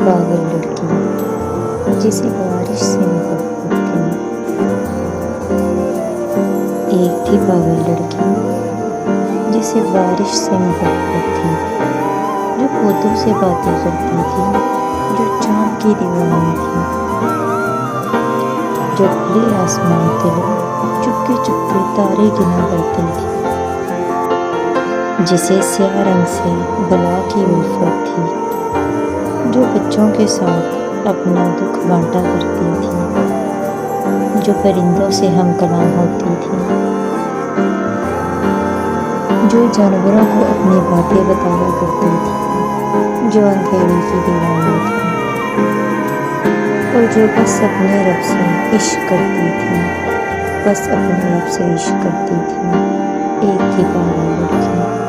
پاگل لڑکی جسے بارش سے محبت تھی۔ ایک تھی پاگل لڑکی جسے بارش سے محبت تھی، جو پودوں سے باتیں کرتی تھی، جو چاند کی دیوانی تھی، جو کھلے آسمان تلے چپکے چپکے تارے گنا کرتی تھی، جسے سیاہ رنگ سے بلا کی الفت تھی، جو بچوں کے ساتھ اپنا دکھ بانٹا کرتی تھی، جو پرندوں سے ہم کلام ہوتی تھی، جو جانوروں کو اپنی باتیں بتایا کرتی تھی، جو اندھیرے کی دیوانی تھی، اور جو بس اپنے رب سے عشق کرتی تھی، بس اپنے رب سے عشق کرتی تھی۔ ایک تھی پاگل لڑکی۔